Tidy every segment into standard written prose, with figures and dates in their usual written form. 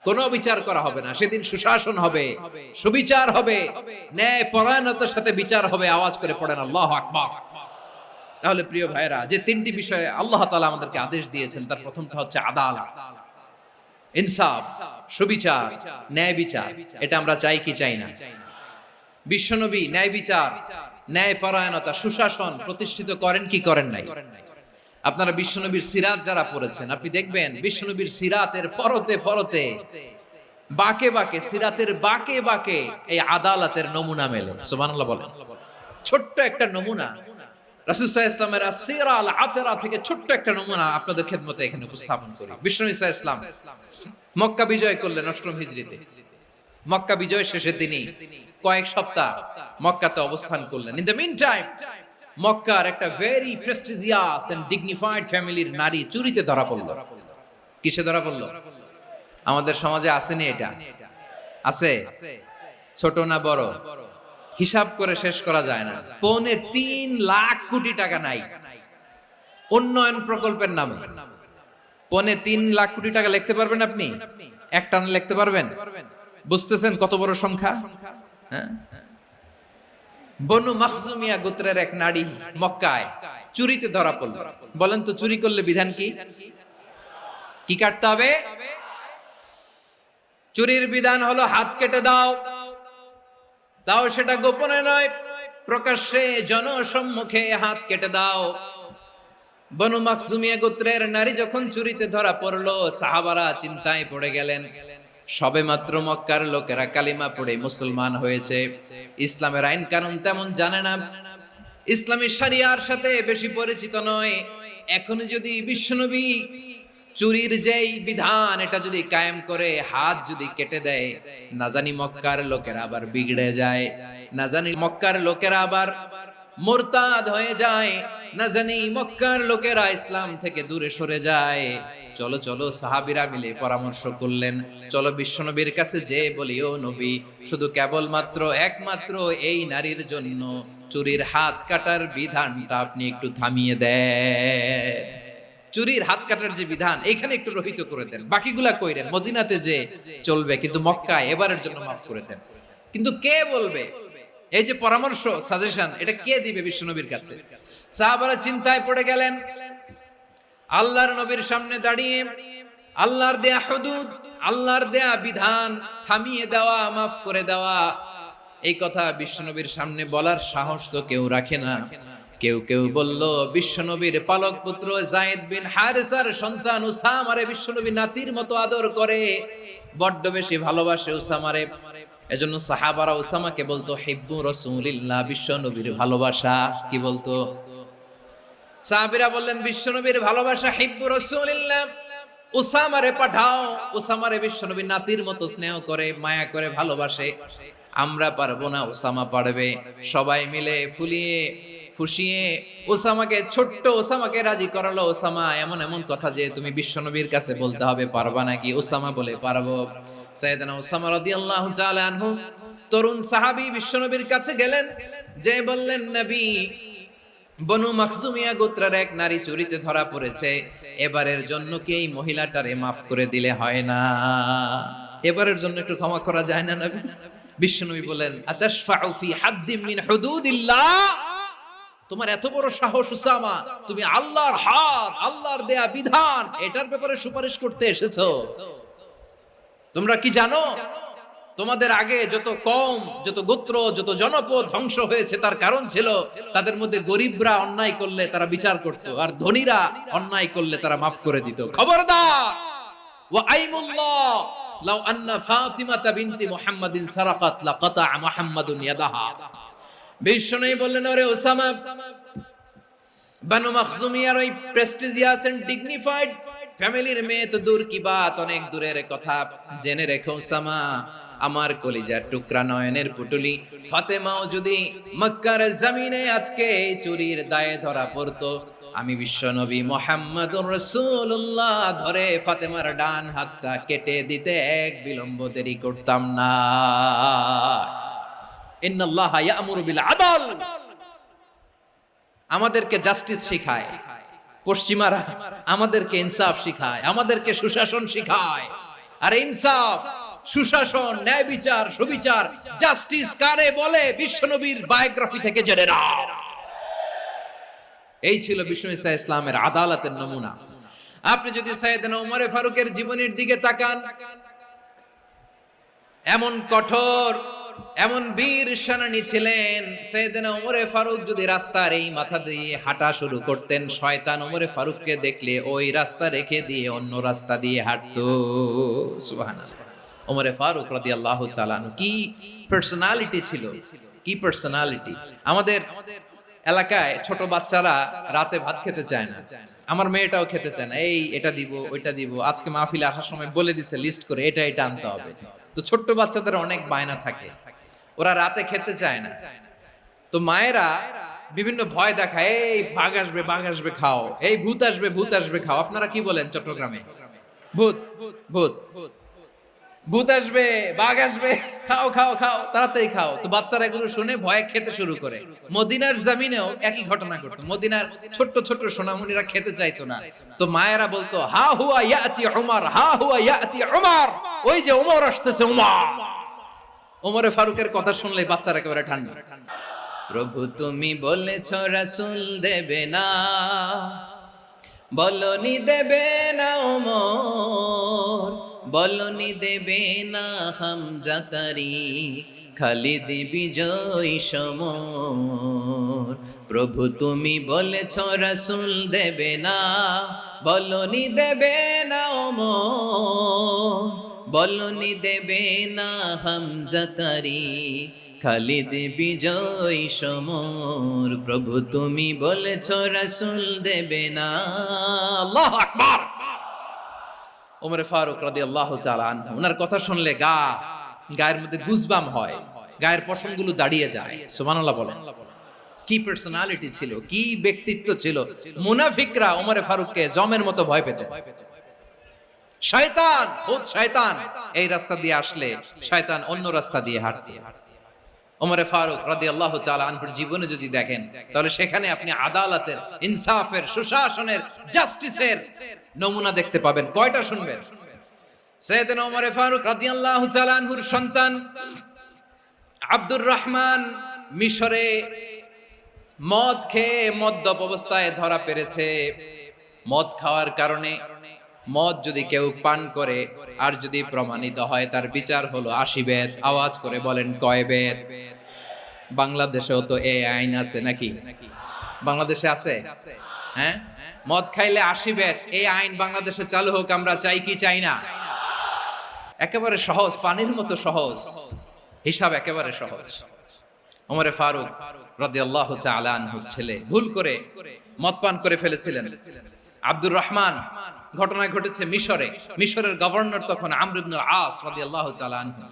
কোনো বিচার করা হবে না, সেদিন সুশাসন হবে, সুবিচার হবে, ন্যায় পরায়ণতার সাথে বিচার হবে। আওয়াজ করে পড়েন আল্লাহু আকবার। তাহলে প্রিয় ভাইরা, যে তিনটি বিষয়ে আল্লাহ তাআলা আমাদেরকে আদেশ দিয়েছেন, তার প্রথমটা হচ্ছে আদালত, ইনসাফ, সুবিচার, ন্যায় বিচার। এটা আমরা চাই কি চাই না? বিশ্বনবী ন্যায় বিচার, ন্যায় পরায়ণতা, সুশাসন প্রতিষ্ঠিত করেন কি করেন নাই? আপনারা বিশ্বনবীর সিরাত যারা পড়েছেন, আপনি দেখবেন বিশ্বনবীর সিরাতের পরতে পরতে, বাকে বাকে, সিরাতের বাকে বাকে এই আদালতের নমুনা মেলে। সুবহানাল্লাহ বলেন। ছোট্ট একটা নমুনা রাসূল সাল্লাল্লাহু আলাইহি ওয়াসাল্লামের আসসিরা আল আতরা থেকে ছোট্ট একটা নমুনা আপনাদের খেদমতে এখানে উপস্থাপন করি। বিশ্বনবী সাল্লাল্লাহু আলাইহি ওয়াসাল্লাম মক্কা বিজয় করলেন ৮ম হিজরিতে। মক্কা বিজয় শেষের দিনই কয়েক সপ্তাহ মক্কাতে অবস্থান করলেন। ইন দ্য মিন টাইম মক্কার একটা ভেরি প্রেস্টিজিয়াস এন্ড ডিগনিফাইড ফ্যামিলির নারী চুরিতে ধরা পড়ল। কিসে ধরা পড়ল? আমাদের সমাজে আসেনি এটা? আছে? ছোট না বড়? হিসাব করে শেষ করা যায় না। ৩.৫ লাখ কোটি টাকা নাই উন্নয়ন প্রকল্পের নামে। ৩.৫ লাখ কোটি টাকা লিখতে পারবেন আপনি? একটানা লিখতে পারবেন? বুঝতেছেন কত বড় সংখ্যা? হ্যাঁ, বনু মাখজুমিয়া গোত্রের এক নারী মক্কায় চুরিতে ধরা পড়ল। বলেন তো চুরি করলে বিধান কি? কি কাটতে হবে? চুরির বিধান হলো হাত কেটে দাও। দাও সেটা গোপনে নয়, প্রকাশ্যে জনসম্মুখে হাত কেটে দাও। বনু মাখজুমিয়া গোত্রের নারী যখন চুরিতে ধরা পড়লো, সাহাবারা চিন্তায় পড়ে গেলেন। সবে মাত্র মক্কার লোকেরা কালিমা পড়ে মুসলমান হয়েছে, ইসলামের আইন কানুন তেমন জানে না, ইসলামী শরিয়ার সাথে বেশি পরিচিত নয়। এখন যদি বিশ্বনবী চুরির যেই বিধান এটা যদি কায়েম করে হাত যদি কেটে দেয়, না জানি মক্কার লোকেরা আবার বিগড়ে যায়, না জানি মক্কার লোকেরা আবার মুরতাদ হয়ে যায়, না জানি মক্কার লোকেরা ইসলাম থেকে দূরে সরে যায়। চলো চলো, সাহাবীরা মিলে পরামর্শ করলেন, চলো বিশ্বনবীর কাছে যে বলি, ও নবী, শুধু কেবলমাত্র একমাত্র এই নারীর জন্য চুরির হাত কাটার বিধানটা আপনি একটু থামিয়ে দেন। চুরির হাত কাটার যে বিধান এখানে একটু রহিত করে দেন, বাকিগুলা কইরেন মদিনাতে যে চলবে, কিন্তু মক্কায় এবারের জন্য মাফ করে দেন। কিন্তু কে বলবে? এই যে পরামর্শ, সাজেশন, এটা কে দিবে বিশ্বনবীর কাছে? সাহাবারা চিন্তায় পড়ে গেলেন। আল্লাহর নবীর সামনে দাঁড়িয়ে আল্লাহর দেয়া হুদুদ, আল্লাহর দেয়া বিধান থামিয়ে দেওয়া, মাফ করে দেওয়া, এই কথা বিশ্বনবীর সামনে বলার সাহস তো কেউ রাখে না। কেউ কেউ বলল, বিশ্বনবীর পালক পুত্র যায়েদ বিন হারেসার সন্তান উসামারে বিশ্বনবী নাতির মতো আদর করে, বড্ড বেশি ভালোবাসে উসামারে। এজন্য সাহাবারা উসামাকে বলতো হিব্বু রাসূলিল্লাহ, বিশ্বনবীর ভালোবাসা। কি বলতো? সাহাবীরা বললেন, বিশ্বনবীর ভালোবাসা হিব্বু রাসূলিল্লাহ, উসামারে পাঠাও। উসামারে বিশ্বনবী নাতির মতো স্নেহ করে, মায়া করে, ভালোবাসে। আমরা পারবো না, উসামা পারবে। সবাই মিলে ফুলিয়ে ফুসিয়ে ওসামাকে, ছোট্ট ওসামাকে রাজি করালো। ওসামা এমন এমন কথা যে তুমি বিশ্বনবীর কাছে বলতে হবে, পারবা নাকি? ওসামা বলে, পারবো। সাইয়েদনা ওসামা রাদিয়াল্লাহু তাআলা আনহু তরুণ সাহাবী বিশ্বনবীর কাছে গেলেন, যে বললেন, নবী, বনু মাখজুমিয়া গোত্রের এক নারী চুরিতে ধরা পড়েছে, এবারের জন্য কি এই মহিলাটারে মাফ করে দিলে হয় না? এবারের জন্য একটু ক্ষমা করা যায় না নবী? বিশ্বনবী বলেন, আতাশফাউ ফি হাদ্দিম মিন হুদুদিল্লাহ, তোমার এত বড় সাহস উসামা, তুমি আল্লাহর হাত, আল্লাহর দেয়া বিধান, এটার ব্যাপারে সুপারিশ করতে এসেছো? তোমরা কি জানো তোমাদের আগে যত কওম, যত গোত্র, যত জনপদ ধ্বংস হয়েছে তার কারণ ছিল তাদের মধ্যে গরিবরা অন্যায় করলে তারা বিচার করত, আর ধনীরা অন্যায় করলে তারা মাফ করে দিত। খবরদার! ওয়া আইমুল্লাহ লাউ আন্না ফাতিমাতা বিনতি মুহাম্মাদিন সারাকাত লাকাতা মুহাম্মাদুন ইয়াদাহা। বিশ্বনবী বললেন, ওরে ওসামা, বানু মাখজুমিয়ার ওই প্রেস্টিজিয়াস এন্ড ডিগনিফাইড ফ্যামিলির মেয়ে তো দূর কি বাত, অনেক দূরের কথা। জেনে রেখো ওসামা, আমার কলিজার টুকরা, নয়নের পুটুলি ফাতেমাও যদি মক্কার জমিনে আজকে চুরির দায়ে ধরা পড়তো, আমি বিশ্বনবী মুহাম্মদুর রাসূলুল্লাহ ধরে ফাতেমার ডান হাতটা কেটে দিতে এক বিলম্ব দেরি করতাম না। ইন্নাল্লাহা ইয়া'মুরু বিল আদল, আমাদেরকে জাস্টিস শিখায়। পশ্চিমারা আমাদেরকে ইনসাফ শিখায়, আমাদেরকে সুশাসন শিখায়, আর ইনসাফ, সুশাসন, ন্যায় বিচার, সুবিচার, জাস্টিস কারে বলে বিশ্বনবীর বায়োগ্রাফি থেকে জেনে নাও। এই ছিল বিষ্ণু ইসা ইসলামের আদালতের নমুনা। আপনি যদি সাইয়েদনা ওমরে ফারুকের জীবনের দিকে তাকান, এমন কঠোর, এমন বীর সেনানী ছিলেন। সাইয়েদনা ওমরে ফারুক যদি রাস্তার এই মাথা দিয়ে হাঁটা শুরু করতেন, শয়তান ওমরে ফারুককে দেখলে ওই রাস্তা রেখে দিয়ে অন্য রাস্তা দিয়ে হাঁটতো। সুবহানাল্লাহ। ওমরে ফারুক রাদিয়াল্লাহু তাআলা আনহু কি পার্সোনালিটি ছিল, কি পার্সোনালিটি। আমাদের এলাকায় ছোট বাচ্চারা রাতে ভাত খেতে চায় না, আমার মেয়েটাও খেতে চায় না। এই এটা দিব, ওইটা দিব, আজকে মাহফিলে আসার সময় বলে দিছে লিস্ট করে এটা এটা আনতে হবে। তো ছোট্ট বাচ্চাদের অনেক বায়না থাকে, ওরা রাতে খেতে চায় না। তো মায়েরা বিভিন্ন ভয় দেখায়, এই বাঘ আসবে, বাঘ আসবে খাও, এই ভূত আসবে, ভূত আসবে খাও। আপনারা কি বলেন চট্টগ্রামে? ভূত, ভূত, ভূত আসবে, বাঘ আসবে, খাও খাও খাও, তাড়াতাড়ি খাও। তো বাচ্চারা এগুলো শুনে ভয়ে খেতে শুরু করে। মদিনার জমিনেও একই ঘটনা ঘটতো। মদিনার ছোট্ট ছোট্ট সোনামণিরা খেতে চাইতো না। তো মায়েরা বলতো, হা হুয়া ইয়াতি উমর, হা হুয়া ইয়াতি উমর, ওই যে ওমর আসতেছে, ওমর। ওমরে ফারুকের কথা শুনলে বাচ্চারা একেবারে ঠান্ডা। প্রভু তুমি বলেছ রাসূল দেবে না, বলনি দেবে না ওমর, বলনি দেবে না হামজা তারি, খালিদ বিজয় সমর। প্রভু তুমি বলেছ রাসূল দেবে না, বলনি দেবে না ওমর, বলনি দেবে না হামজা তারি, খালিদ বিজয় সমর। প্রভু তুমি বলেছ রাসূল দেবে না। আল্লাহু আকবার। ওমরে ফারুক রাদিয়াল্লাহু তাআলা আনহু, ওনার কথা শুনলে গায়ের মধ্যে গুজবাম হয়, গায়ের পশমগুলো দাঁড়িয়ে যায়। সুবহানাল্লাহ বলেন। কি পার্সোনালিটি ছিল, কি ব্যক্তিত্ব ছিল। মুনাফিকরা ওমরে ফারুককে জমের মতো ভয় পেত। শয়তান, খুদ শয়তান এই রাস্তা দিয়ে আসলে শয়তান অন্য রাস্তা দিয়ে হাঁটত। ওমরে ফারুক রাদিয়াল্লাহু তাআলা আনহুর জীবনে যদি দেখেন, তাহলে সেখানে আপনি আদালতের, ইনসাফের, সুশাসনের, জাস্টিসের নমুনা দেখতে পাবেন। কয়টা শুনবেন? সাইয়েদনা ওমরে ফারুক রাদিয়াল্লাহু তাআলা আনহুর সন্তান আব্দুর রহমান মিশরে মদ খেয়ে মদ্যপ অবস্থায় ধরা পড়েছে। মদ খাওয়ার কারণে, মদ যদি কেউ পান করে আর যদি প্রমাণিত হয়, তার বিচার হলো 80 বেত। আওয়াজ করে বলেন কয় বেত? বাংলাদেশেও তো এই আইন আছে নাকি? বাংলাদেশে আছে? হ্যাঁ, মদ খাইলে 80 বেত, এই আইন বাংলাদেশে চালু হোক, আমরা চাই কি চাই না? একেবারে সহজ, পানির মতো সহজ হিসাব, একেবারে সহজ। ওমরে ফারুক রাদিয়াল্লাহু তাআলা আনহু ছেলে ভুল করে মদ পান করে ফেলেছিলেন। আব্দুর রহমান, ঘটনা ঘটেছে মিশরে। মিশরের গভর্নর তখন আমর ইবনে আস রাদিয়াল্লাহু তাআলা আনহু।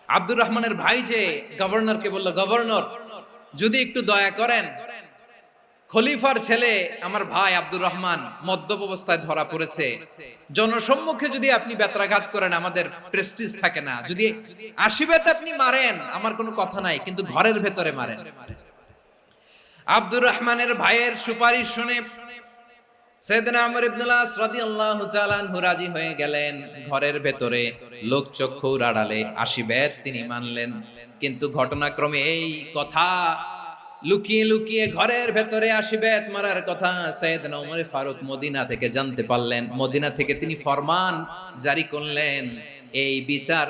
আব্দুর রহমানের ভাই যে গভর্নরকে বলল, গভর্নর যদি একটু দয়া করেন, খলিফার ছেলে আমার ভাই আব্দুর রহমান মদ্যপ অবস্থায় ধরা পড়েছে, জনসম্মুখে যদি আপনি বেত্রাঘাত করেন আমাদের প্রেস্টিজ থাকে না, যদি 80 বেত আপনি মারেন আমার কোনো কথা নাই, কিন্তু ঘরের ভেতরে মারেন। আব্দুর রহমানের ভাইয়ের সুপারিশ শুনে সাইয়েদনা আমর ইবনে আস রাদিয়াল্লাহু তাআলা আনহু রাজি হয়ে গেলেন। ঘরের ভেতরে লোকচক্ষুর আড়ালে 80 বেত তিনি মানলেন। কিন্তু ঘটনাক্রমে এই কথা লুকিয়ে লুকিয়ে ঘরের ভেতরে 80 বেত মারার কথা সাইয়েদনা ওমর ফারুক মদিনা থেকে জানতে পারলেন। মদিনা থেকে তিনি ফরমান জারি করলেন, এই বিচার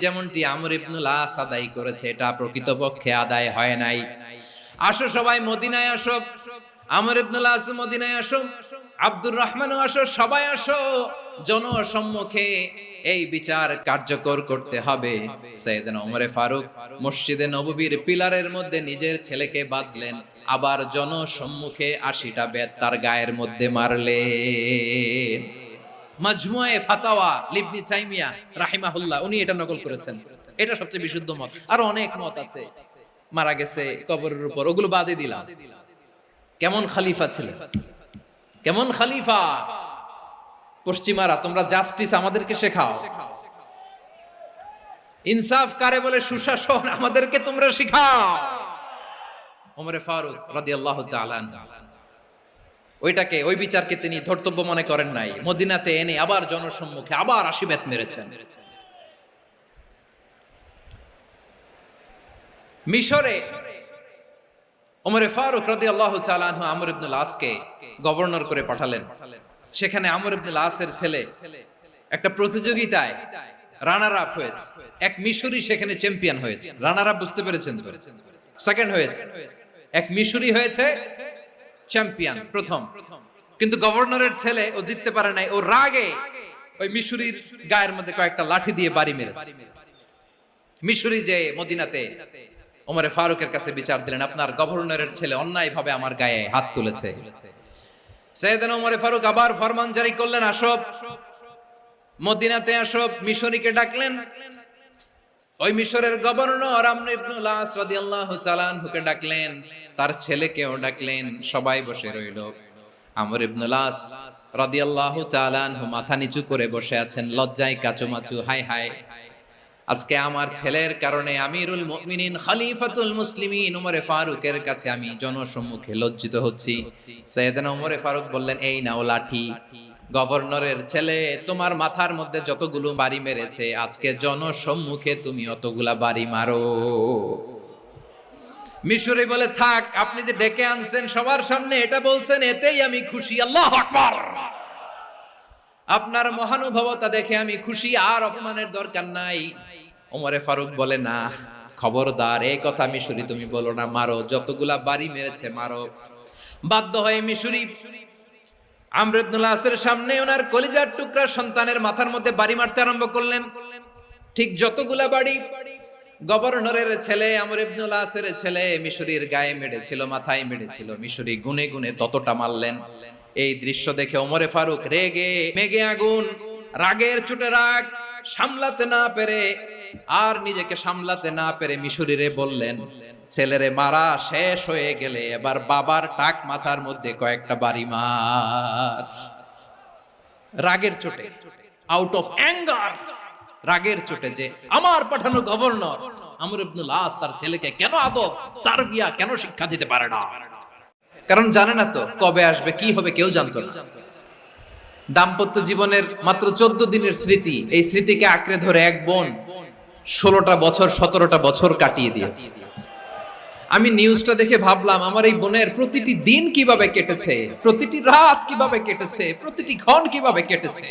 যেমনটি আমর ইবনে আস আদায় করেছে, এটা প্রকৃতপক্ষে আদায় হয় নাই। আসো সবাই মদিনায় আসো, আমর ইবনে আস মদিনায় আসো, আব্দুর রহমানও আসো, সবাই আসো, জনসম্মুখে এই বিচার কার্যকর করতে হবে। সাইয়েদনা ওমর ফারুক মসজিদে নববীর পিলারের মধ্যে নিজের ছেলেকে বাঁধলেন, আবার জনসম্মুখে 80টা বেত তার গায়ের মধ্যে মারলেন। মাজমুয়ে ফাতাওয়া ইবনে তাইমিয়া রাহিমাহুল্লাহ উনি এটা নকল করেছেন। এটা সবচেয়ে বিশুদ্ধ মত। আর অনেক মত আছে, মারা গেছে কবরের উপর, ওগুলো বাদে দিলাম। কেমন খলিফা ছিলেন, কেমন খলিফা। পশ্চিমারা তোমরা জাস্টিস আমাদেরকে শেখাও, ইনসাফ কারে বলে, সুশাসন আমাদেরকে তোমরা শিখাও। ওমর ফারুক রাদিয়াল্লাহু তাআলা আনহু ওই বিচারকে তিনি ধর্তব্য মনে করেন নাই, মদিনাতে এনে আবার জনসম্মুখে আবার আশীর্বাদ মেরেছেন। মিশরে ওমরে ফারুক রাদিয়াল্লাহু তাআলা আনহু আমর ইবনুল আসকে গভর্নর করে পাঠালেন। সেখানে আমর ইবনুল আসের ছেলে একটা প্রতিযোগিতায় রানার আপ হয়েছে। এক মিশরি সেখানে চ্যাম্পিয়ন হয়েছে। রানার আপ বুঝতে পেরেছেন তো? সেকেন্ড হয়েছে। এক মিশরি হয়েছে চ্যাম্পিয়ন, প্রথম। কিন্তু গভর্নরের ছেলে ও জিততে পারে নাই। ও রাগে ওই মিশরির গায়ের মধ্যে কয়েকটা লাঠি দিয়ে বাড়ি মেরেছে। মিশরি যে মদিনাতে ওমরে ফারুকের কাছে বিচার দিলেন, আপনার গভর্নরের ছেলে অন্যায়ভাবে আমার গায়ে হাত তুলেছে। সাইয়েদনা ওমরে ফারুক আবার ফরমান জারি করলেন, আসো মদিনাতে আসো। মিশরীকে ডাকলেন। ওই মিশরের গভর্নর আমর ইবনুল আস রাদিয়াল্লাহু তাআলা আনহুকে ডাকলেন, তার ছেলেকেও ডাকলেন। সবাই বসে রইল। আমর ইবনুল আস রাদিয়াল্লাহু তাআলা আনহু মাথা নিচু করে বসে আছেন, লজ্জায় কাচুমাচু। হায় হায়, আজকে আমার ছেলের কারণে আমিরুল মুমিনিন খলিফাতুল মুসলিমিন ওমরে ফারুকের কাছে আমি জনসম্মুখে লজ্জিত হচ্ছি। সাইয়েদনা ওমরে ফারুক বললেন, এই নাও লাঠি। গভর্নরের ছেলে তোমার মাথার মধ্যে যতগুলো বাড়ি মেরেছে, আজকে জনসম্মুখে তুমি অতগুলা বাড়ি মারো। মিশরি বলে, থাক, আপনি যে ডেকে আনছেন সবার সামনে এটা বলছেন, এতেই আমি খুশি। আল্লাহু আকবার। আপনার মহানুভবতা দেখে আমি খুশি, আর অপমানের দরকার নাই। ওমরে ফারুক বলে, না, খবরদার, এই কথা মিশরি তুমি বলো না, মারো, যতগুলা বাড়ি মেরেছে মারো। বাধ্য হয়ে মিশরি আমর ইবনুল আসের সামনে ওনার কলিজার টুকরা সন্তানের মাথার মধ্যে বাড়ি মারতে আরম্ভ করলেন। ঠিক যতগুলা বাড়ি গভর্নরের ছেলে আমর ইবনুল আসের ছেলে মিশরির গায়ে মেরেছিল, মাথায় মেরেছিল, মিশরি গুনে গুনে ততটা মারলেন। এই দৃশ্য দেখে ওমরে ফারুক রেগে মেগে আগুন, রাগের চোটে রাগ সামলাতে না পেরে, আর নিজেকে সামলাতে না পেরে মিশরীরে বললেন, ছেলেরে মারা শেষ হয়ে গেলে এবার বাবার টাক মাথার মধ্যে কয়েকটা বাড়ি মার। রাগের চোটে, আউট অফ অ্যাঙ্গার, রাগের চোটে, যে আমার পাঠানো গভর্নর আমর ইবনুল আস তার ছেলেকে কেন আদব তারবিয়া কেন শিক্ষা দিতে পারে না। কারণ জানে না তো কবে আসবে, কি হবে, কেউ জানতো না। দাম্পত্য জীবনের মাত্র 14 দিনের স্মৃতি, এই স্মৃতিকে আঁকড়ে ধরে এক বোন 16টা বছর 17টা বছর কাটিয়ে দিয়েছে। আমি নিউজটা দেখে ভাবলাম, আমার এই বোনের প্রতিটি দিন কিভাবে কেটেছে, প্রতিটি রাত কিভাবে কেটেছে, প্রতিটি ক্ষণ কিভাবে কেটেছে।